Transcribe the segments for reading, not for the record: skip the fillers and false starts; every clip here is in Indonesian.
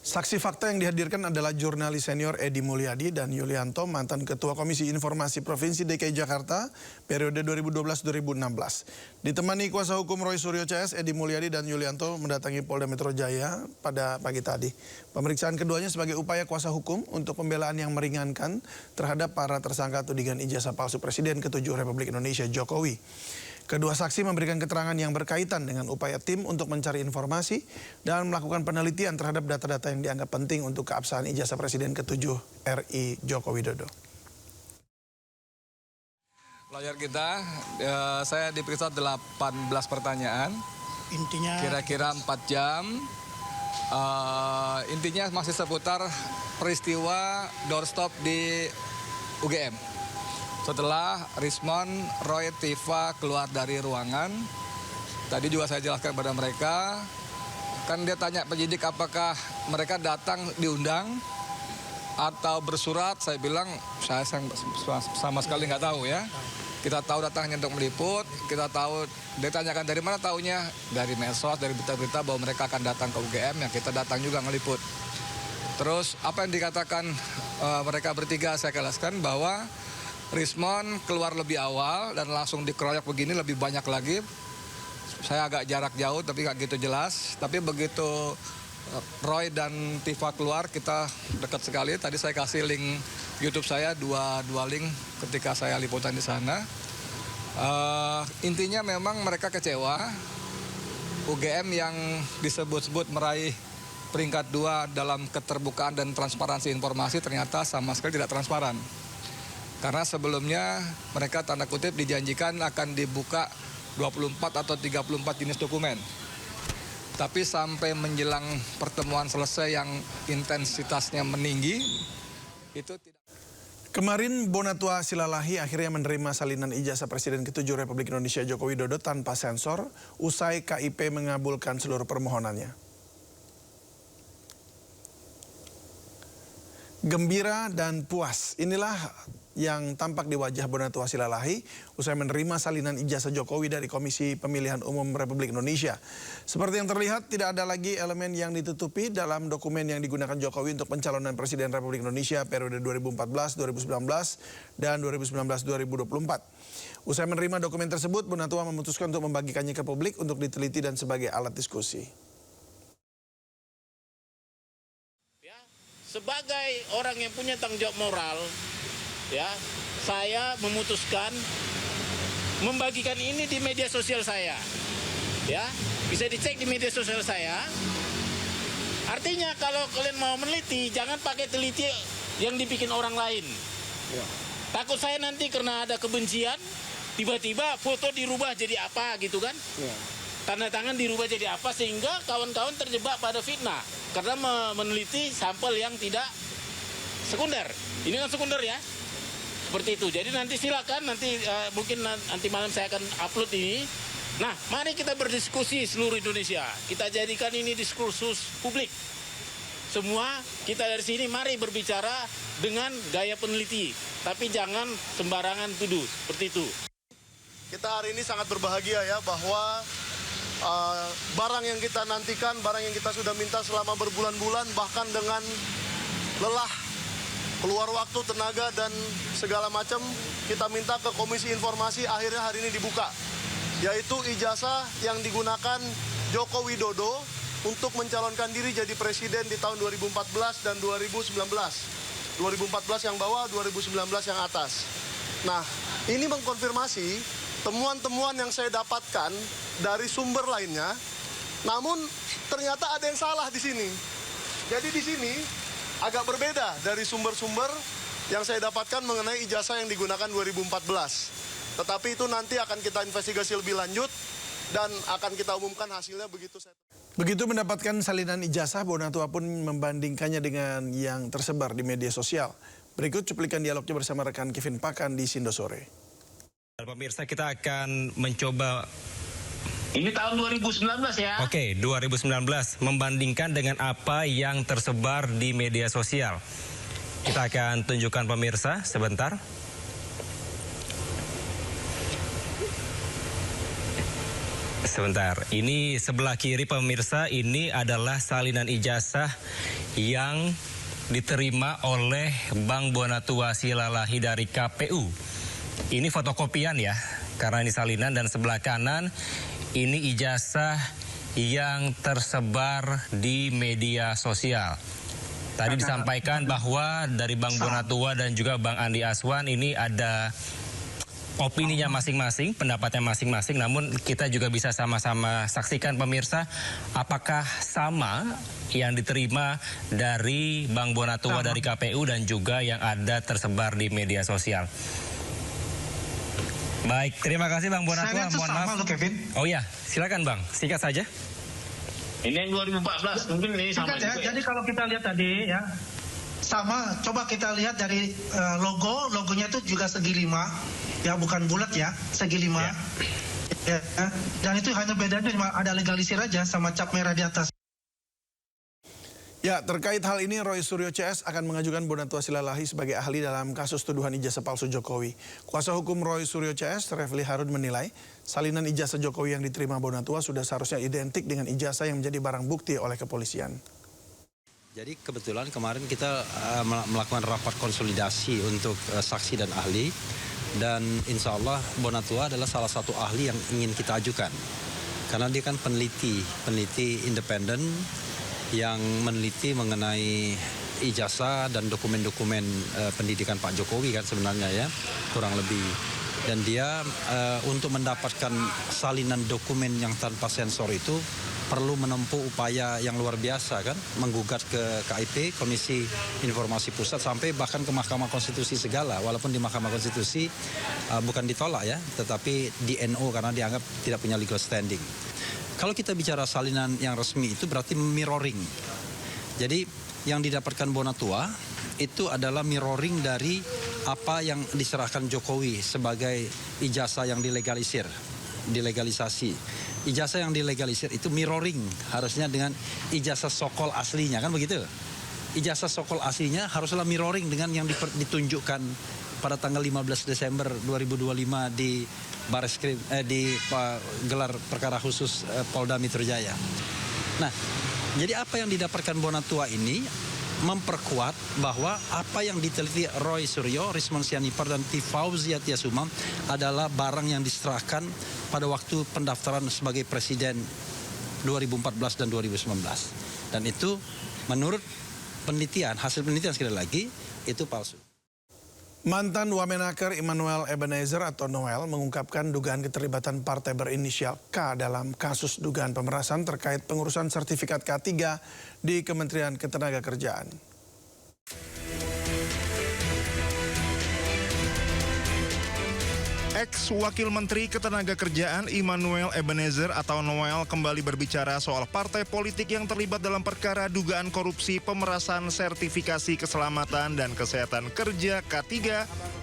Saksi fakta yang dihadirkan adalah jurnalis senior Edi Mulyadi dan Yulianto, mantan Ketua Komisi Informasi Provinsi DKI Jakarta periode 2012-2016. Ditemani kuasa hukum Roy Suryo CS, Edi Mulyadi dan Yulianto mendatangi Polda Metro Jaya pada pagi tadi. Pemeriksaan keduanya sebagai upaya kuasa hukum untuk pembelaan yang meringankan terhadap para tersangka tudingan ijazah palsu Presiden ke-7 Republik Indonesia Jokowi. Kedua saksi memberikan keterangan yang berkaitan dengan upaya tim untuk mencari informasi dan melakukan penelitian terhadap data-data yang dianggap penting untuk keabsahan ijazah Presiden ke-7 RI Joko Widodo. Lawyer kita, saya diperiksa 18 pertanyaan. Intinya kira-kira 4 jam. Intinya masih seputar peristiwa doorstop di UGM. Setelah Rismon, Roy, Tifa keluar dari ruangan, tadi juga saya jelaskan kepada mereka, kan dia tanya penyidik apakah mereka datang diundang atau bersurat. Saya bilang saya sama sekali nggak tahu ya. Kita tahu datangnya untuk meliput, kita tahu, dia tanyakan dari mana taunya, dari medsos, dari berita-berita bahwa mereka akan datang ke UGM, yang kita datang juga ngeliput. Terus apa yang dikatakan mereka bertiga, saya jelaskan bahwa Rismon keluar lebih awal dan langsung dikeroyok begini, lebih banyak lagi. Saya agak jarak jauh tapi nggak gitu jelas. Tapi begitu Roy dan Tifa keluar, kita dekat sekali. Tadi saya kasih link YouTube saya, dua link ketika saya liputan di sana. Intinya memang mereka kecewa. UGM yang disebut-sebut meraih peringkat 2 dalam keterbukaan dan transparansi informasi ternyata sama sekali tidak transparan. Karena sebelumnya mereka tanda kutip dijanjikan akan dibuka 24 atau 34 jenis dokumen. Tapi sampai menjelang pertemuan selesai yang intensitasnya meninggi, itu tidak. Kemarin Bonatua Silalahi akhirnya menerima salinan ijazah Presiden ke-7 Republik Indonesia Joko Widodo tanpa sensor usai KIP mengabulkan seluruh permohonannya. Gembira dan puas, inilah yang tampak di wajah Bonatua Silalahi usai menerima salinan ijazah Jokowi dari Komisi Pemilihan Umum Republik Indonesia. Seperti yang terlihat, tidak ada lagi elemen yang ditutupi dalam dokumen yang digunakan Jokowi untuk pencalonan Presiden Republik Indonesia periode 2014, 2019, dan 2019-2024. Usai menerima dokumen tersebut, Bonatua memutuskan untuk membagikannya ke publik untuk diteliti dan sebagai alat diskusi. Sebagai orang yang punya tanggung jawab moral, ya, saya memutuskan membagikan ini di media sosial saya. Ya, bisa dicek di media sosial saya. Artinya kalau kalian mau meneliti, jangan pakai teliti yang dibikin orang lain. Ya. Takut saya nanti karena ada kebencian, tiba-tiba foto dirubah jadi apa gitu kan? Ya. Tanda tangan dirubah jadi apa sehingga kawan-kawan terjebak pada fitnah karena meneliti sampel yang tidak sekunder. Ini kan sekunder ya, seperti itu. Jadi nanti silakan mungkin nanti malam saya akan upload ini. Nah, mari kita berdiskusi seluruh Indonesia. Kita jadikan ini diskursus publik. Semua kita dari sini mari berbicara dengan gaya peneliti, tapi jangan sembarangan tuduh seperti itu. Kita hari ini sangat berbahagia ya bahwa barang yang kita nantikan, barang yang kita sudah minta selama berbulan-bulan, bahkan dengan lelah, keluar waktu, tenaga, dan segala macam, kita minta ke Komisi Informasi, akhirnya hari ini dibuka. Yaitu ijazah yang digunakan Joko Widodo untuk mencalonkan diri jadi presiden di tahun 2014 dan 2019. 2014 yang bawah, 2019 yang atas. Nah, ini mengkonfirmasi temuan-temuan yang saya dapatkan dari sumber lainnya, namun ternyata ada yang salah di sini. Jadi di sini agak berbeda dari sumber-sumber yang saya dapatkan mengenai ijazah yang digunakan 2014. Tetapi itu nanti akan kita investigasi lebih lanjut dan akan kita umumkan hasilnya begitu. Begitu mendapatkan salinan ijazah, Bonatua pun membandingkannya dengan yang tersebar di media sosial. Berikut cuplikan dialognya bersama rekan Kevin Pakan di Sindo Sore. Pemirsa, kita akan mencoba. Ini tahun 2019 ya. Oke, 2019 membandingkan dengan apa yang tersebar di media sosial. Kita akan tunjukkan pemirsa sebentar. Sebentar, ini sebelah kiri pemirsa, ini adalah salinan ijazah yang diterima oleh Bank Bonatua Silalahi dari KPU. Ini fotokopian ya, karena ini salinan, dan sebelah kanan ini ijazah yang tersebar di media sosial. Tadi disampaikan bahwa dari Bank Bonatua dan juga Bang Andi Aswan ini ada opininya masing-masing, pendapatnya masing-masing, namun kita juga bisa sama-sama saksikan pemirsa apakah sama yang diterima dari Bank Bonatua dari KPU dan juga yang ada tersebar di media sosial. Baik, terima kasih Bang Bonatua. Mohon maaf. Sama, Kevin. Oh ya, silakan Bang, singkat saja. Ini yang 2014, mungkin ini sama Ya, juga. jadi kalau kita lihat tadi ya, sama. Coba kita lihat dari logonya itu juga segi 5. Ya, bukan bulat ya, segi 5. Ya. Dan itu hanya bedanya cuma ada legalisir aja sama cap merah di atas. Ya, terkait hal ini Roy Suryo CS akan mengajukan Bonatua Silalahi sebagai ahli dalam kasus tuduhan ijazah palsu Jokowi. Kuasa hukum Roy Suryo CS, Refli Harun, menilai salinan ijazah Jokowi yang diterima Bonatua sudah seharusnya identik dengan ijazah yang menjadi barang bukti oleh kepolisian. Jadi kebetulan kemarin kita melakukan rapat konsolidasi untuk saksi dan ahli, dan insya Allah Bonatua adalah salah satu ahli yang ingin kita ajukan. Karena dia kan peneliti independen yang meneliti mengenai ijazah dan dokumen-dokumen pendidikan Pak Jokowi kan sebenarnya ya, kurang lebih. Dan dia untuk mendapatkan salinan dokumen yang tanpa sensor itu perlu menempuh upaya yang luar biasa kan, menggugat ke KIP, Komisi Informasi Pusat, sampai bahkan ke Mahkamah Konstitusi segala. Walaupun di Mahkamah Konstitusi bukan ditolak ya, tetapi di NO karena dianggap tidak punya legal standing. Kalau kita bicara salinan yang resmi itu berarti mirroring. Jadi yang didapatkan Bonatua itu adalah mirroring dari apa yang diserahkan Jokowi sebagai ijazah yang dilegalisasi. Ijazah yang dilegalisir itu mirroring harusnya dengan ijazah sokol aslinya, kan begitu? Ijazah sokol aslinya haruslah mirroring dengan yang ditunjukkan pada tanggal 15 Desember 2025 di Bareskrim di gelar perkara khusus Polda Metro Jaya. Nah, jadi apa yang didapatkan Bonatua ini memperkuat bahwa apa yang diteliti Roy Suryo, Rismon Sianipar, dan Fauzia Tiasumam adalah barang yang diserahkan pada waktu pendaftaran sebagai presiden 2014 dan 2019. Dan itu menurut penelitian, hasil penelitian sekali lagi, itu palsu. Mantan Wamenaker Immanuel Ebenezer atau Noel mengungkapkan dugaan keterlibatan partai berinisial K dalam kasus dugaan pemerasan terkait pengurusan sertifikat K3 di Kementerian Ketenagakerjaan. Ex-Wakil Menteri Ketenagakerjaan Immanuel Ebenezer atau Noel kembali berbicara soal partai politik yang terlibat dalam perkara dugaan korupsi pemerasan sertifikasi keselamatan dan kesehatan kerja K3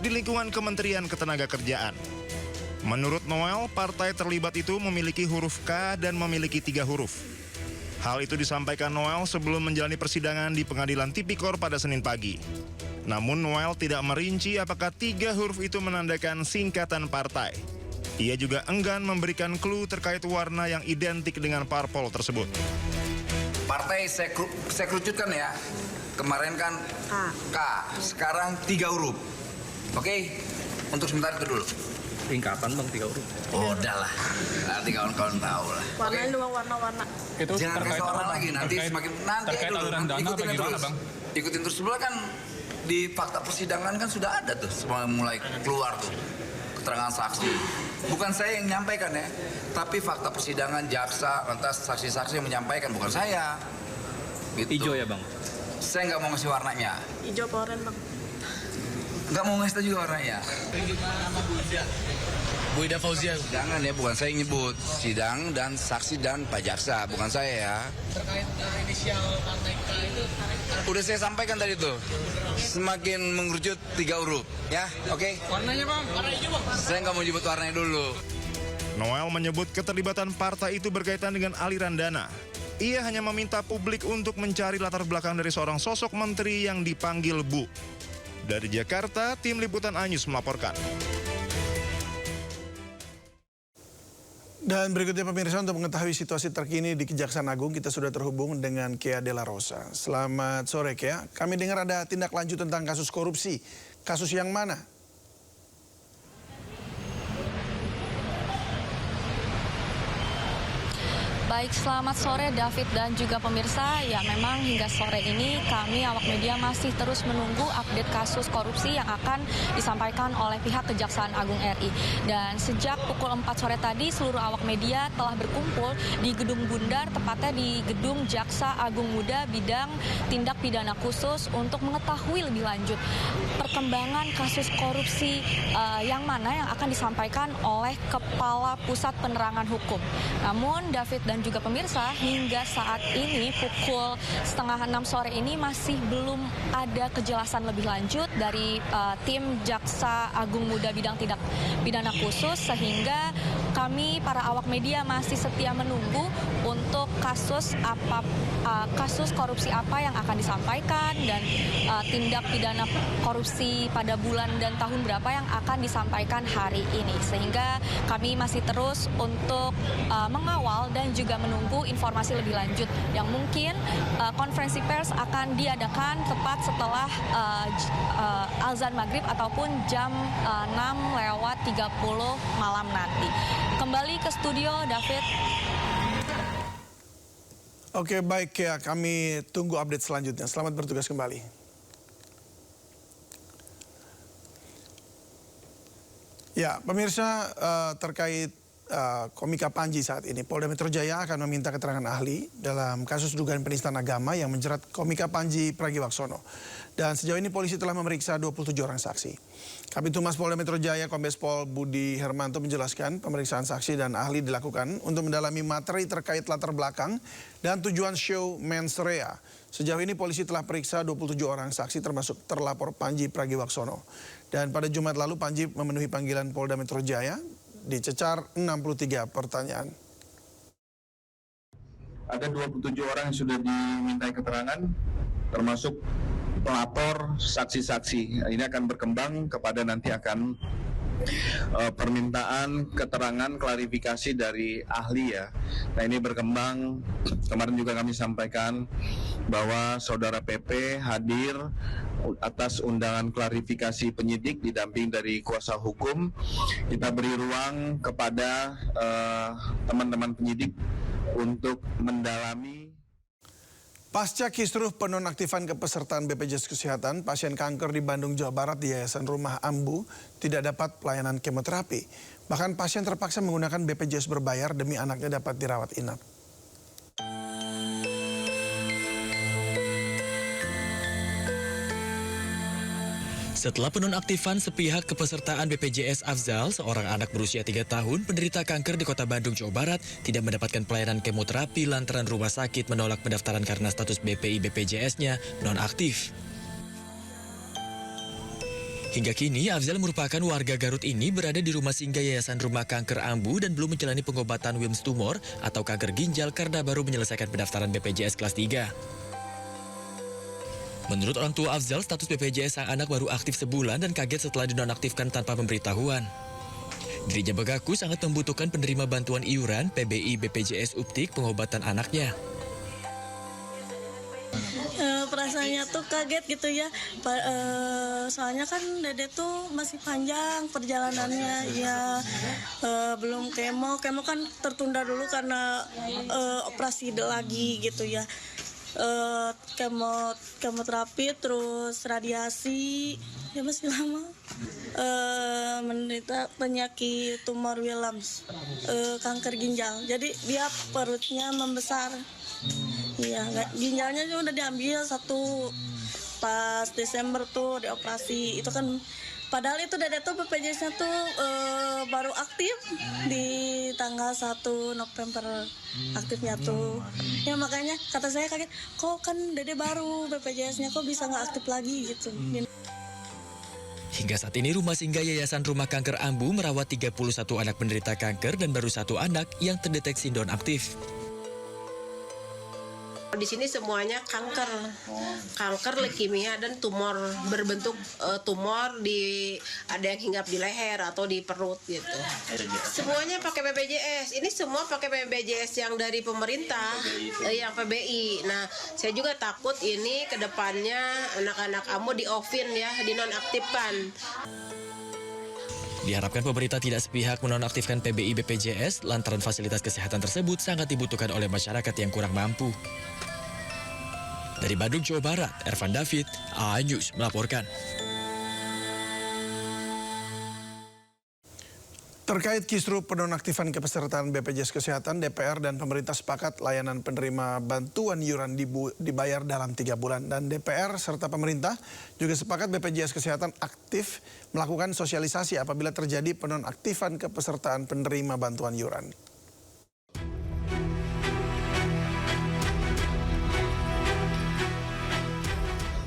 di lingkungan Kementerian Ketenagakerjaan. Menurut Noel, partai terlibat itu memiliki huruf K dan memiliki 3 huruf. Hal itu disampaikan Noel sebelum menjalani persidangan di Pengadilan Tipikor pada Senin pagi. Namun Noel tidak merinci apakah 3 huruf itu menandakan singkatan partai. Ia juga enggan memberikan clue terkait warna yang identik dengan parpol tersebut. Partai saya kerucutkan ya, kemarin kan K, sekarang 3 huruf. Oke, untuk sementara itu dulu. Singkatan Bang, 3 huruf. Oh, udahlah, nanti kawan-kawan tahu lah. Warnanya dua warna-warna. Jangan kasih orang lagi, nanti semakin nanti dulu. Ikutin terus. Ikutin terus sebelah kan. Di fakta persidangan kan sudah ada tuh, semua mulai keluar tuh keterangan saksi. Bukan saya yang menyampaikan ya, tapi fakta persidangan jaksa, lantas saksi-saksi yang menyampaikan, bukan saya. Gitu. Hijau ya Bang? Saya nggak mau ngasih warnanya. Hijau apa oranye Bang? Nggak mau ngasih tahu juga warnanya. Bu Ida Fauzia. Jangan ya, bukan saya yang nyebut. Sidang dan saksi dan Pak Jaksa, bukan saya ya. Terkait inisial partai K itu udah saya sampaikan tadi tuh. Semakin mengerucut 3 huruf, ya, oke? Warnanya Bang, warna hijau Bang. Saya nggak mau nyebut warnanya dulu. Noel menyebut keterlibatan partai itu berkaitan dengan aliran dana. Ia hanya meminta publik untuk mencari latar belakang dari seorang sosok menteri yang dipanggil Bu. Dari Jakarta, tim Liputan iNews melaporkan. Dan berikutnya pemirsa, untuk mengetahui situasi terkini di Kejaksaan Agung, kita sudah terhubung dengan Kea Della Rosa. Selamat sore Kea, kami dengar ada tindak lanjut tentang kasus korupsi. Kasus yang mana? Baik, selamat sore David dan juga pemirsa. Ya, memang hingga sore ini kami awak media masih terus menunggu update kasus korupsi yang akan disampaikan oleh pihak Kejaksaan Agung RI. Dan sejak pukul 4 sore tadi, seluruh awak media telah berkumpul di Gedung Bundar, tepatnya di Gedung Jaksa Agung Muda Bidang Tindak Pidana Khusus untuk mengetahui lebih lanjut perkembangan kasus korupsi yang mana yang akan disampaikan oleh Kepala Pusat Penerangan Hukum. Namun David dan juga pemirsa, hingga saat ini pukul 5:30 sore ini masih belum ada kejelasan lebih lanjut dari tim Jaksa Agung Muda Bidang Tindak Pidana Khusus, sehingga kami para awak media masih setia menunggu untuk kasus korupsi apa yang akan disampaikan dan tindak pidana korupsi pada bulan dan tahun berapa yang akan disampaikan hari ini, sehingga kami masih terus untuk mengawal dan juga menunggu informasi lebih lanjut yang mungkin konferensi pers akan diadakan tepat setelah azan maghrib ataupun jam 6:30 malam nanti. Kembali ke studio, David. Oke, baik ya, kami tunggu update selanjutnya. Selamat bertugas kembali. Ya, pemirsa, terkait Komika Panji saat ini, Polda Metro Jaya akan meminta keterangan ahli dalam kasus dugaan penistaan agama yang menjerat Komika Panji Pragiwaksono. Dan sejauh ini polisi telah memeriksa 27 orang saksi. Kabid Humas Polda Metro Jaya Kombes Pol Budi Hermanto menjelaskan pemeriksaan saksi dan ahli dilakukan untuk mendalami materi terkait latar belakang dan tujuan show Mens Rea. Sejauh ini polisi telah periksa 27 orang saksi termasuk terlapor Panji Pragiwaksono. Dan pada Jumat lalu Panji memenuhi panggilan Polda Metro Jaya, dicecar 63 pertanyaan. Ada 27 orang yang sudah dimintai keterangan, termasuk pelapor, saksi-saksi. Ini akan berkembang kepada nanti akan permintaan keterangan klarifikasi dari ahli ya. Nah ini berkembang, kemarin juga kami sampaikan bahwa saudara PP hadir atas undangan klarifikasi penyidik didamping dari kuasa hukum. Kita beri ruang kepada teman-teman penyidik untuk mendalami. Pasca kisruh penonaktifan kepesertaan BPJS Kesehatan, pasien kanker di Bandung, Jawa Barat di Yayasan Rumah Ambu tidak dapat pelayanan kemoterapi. Bahkan pasien terpaksa menggunakan BPJS berbayar demi anaknya dapat dirawat inap. Setelah penonaktifan sepihak kepesertaan BPJS Afzal, seorang anak berusia 3 tahun penderita kanker di Kota Bandung, Jawa Barat tidak mendapatkan pelayanan kemoterapi lantaran rumah sakit menolak pendaftaran karena status BPI BPJS-nya nonaktif. Hingga kini, Afzal merupakan warga Garut ini berada di rumah singgah Yayasan Rumah Kanker Ambu dan belum menjalani pengobatan Wilms tumor atau kanker ginjal karena baru menyelesaikan pendaftaran BPJS kelas 3. Menurut orang tua Afzal, status BPJS sang anak baru aktif sebulan dan kaget setelah dinonaktifkan tanpa pemberitahuan. Dirinya mengaku sangat membutuhkan penerima bantuan iuran PBI BPJS Uptik pengobatan anaknya. Perasaannya tuh kaget gitu ya, soalnya kan dede tuh masih panjang perjalanannya ya, belum kemo kan tertunda dulu karena operasi lagi gitu ya. Kemoterapi terus radiasi ya masih lama, menderita penyakit tumor Wilms, kanker ginjal, jadi dia perutnya membesar. Iya, ginjalnya juga udah diambil satu pas Desember tuh dioperasi. Itu kan padahal itu dede tuh BPJS-nya tuh baru aktif di tanggal 1 November aktifnya tuh. Ya makanya kata saya kaget, kok kan dede baru BPJS-nya kok bisa nggak aktif lagi gitu. Hingga saat ini rumah singgah Yayasan Rumah Kanker Ambu merawat 31 anak penderita kanker dan baru 1 anak yang terdeteksi nonaktif. Di sini semuanya kanker, leukemia dan tumor berbentuk tumor ada yang hinggap di leher atau di perut gitu. Semuanya pakai BPJS. Ini semua pakai BPJS yang dari pemerintah, yang PBI. Nah, saya juga takut ini ke depannya anak-anak AMO di-off-in ya, dinonaktifkan. Diharapkan pemerintah tidak sepihak menonaktifkan PBI BPJS lantaran fasilitas kesehatan tersebut sangat dibutuhkan oleh masyarakat yang kurang mampu. Dari Bandung, Jawa Barat, Ervan David, iNews melaporkan. Terkait kisru penonaktifan kepesertaan BPJS Kesehatan, DPR dan pemerintah sepakat layanan penerima bantuan iuran dibayar dalam 3 bulan. Dan DPR serta pemerintah juga sepakat BPJS Kesehatan aktif melakukan sosialisasi apabila terjadi penonaktifan kepesertaan penerima bantuan iuran.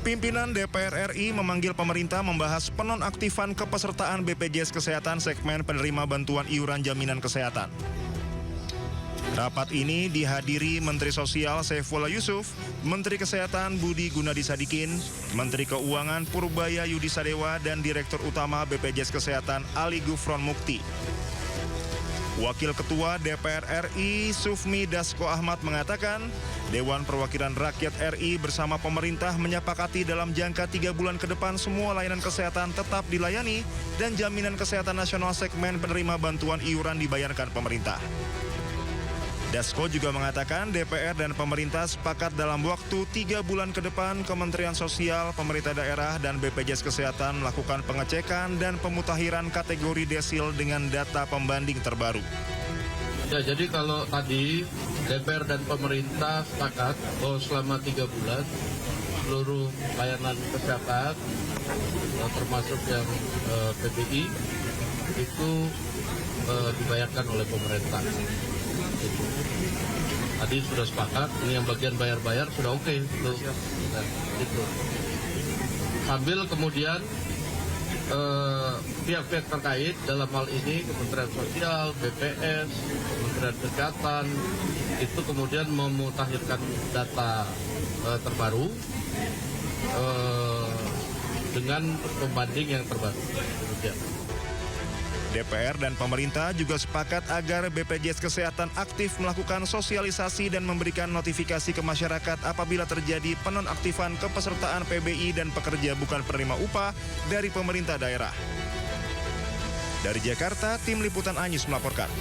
Pimpinan DPR RI memanggil pemerintah membahas penonaktifan kepesertaan BPJS Kesehatan segmen penerima bantuan iuran jaminan kesehatan. Rapat ini dihadiri Menteri Sosial Saifullah Yusuf, Menteri Kesehatan Budi Gunadi Sadikin, Menteri Keuangan Purbaya Yudi Sadewa, dan Direktur Utama BPJS Kesehatan Ali Gufron Mukti. Wakil Ketua DPR RI Sufmi Dasko Ahmad mengatakan, Dewan Perwakilan Rakyat RI bersama pemerintah menyepakati dalam jangka 3 bulan ke depan semua layanan kesehatan tetap dilayani dan jaminan kesehatan nasional segmen penerima bantuan iuran dibayarkan pemerintah. Dasko juga mengatakan DPR dan pemerintah sepakat dalam waktu 3 bulan ke depan Kementerian Sosial, pemerintah daerah, dan BPJS Kesehatan melakukan pengecekan dan pemutakhiran kategori desil dengan data pembanding terbaru. Ya, jadi kalau tadi DPR dan pemerintah sepakat bahwa selama 3 bulan seluruh layanan kesehatan termasuk yang PBI itu dibayarkan oleh pemerintah. Tadi sudah sepakat, ini yang bagian bayar-bayar sudah oke. Nah, gitu. Sambil kemudian pihak-pihak terkait dalam hal ini Kementerian Sosial, BPS, Kementerian Kesehatan itu kemudian memutakhirkan data terbaru dengan pembanding yang terbaru. Kemudian. DPR dan pemerintah juga sepakat agar BPJS Kesehatan aktif melakukan sosialisasi dan memberikan notifikasi ke masyarakat apabila terjadi penonaktifan kepesertaan PBI dan pekerja bukan penerima upah dari pemerintah daerah. Dari Jakarta, tim liputan iNews melaporkan.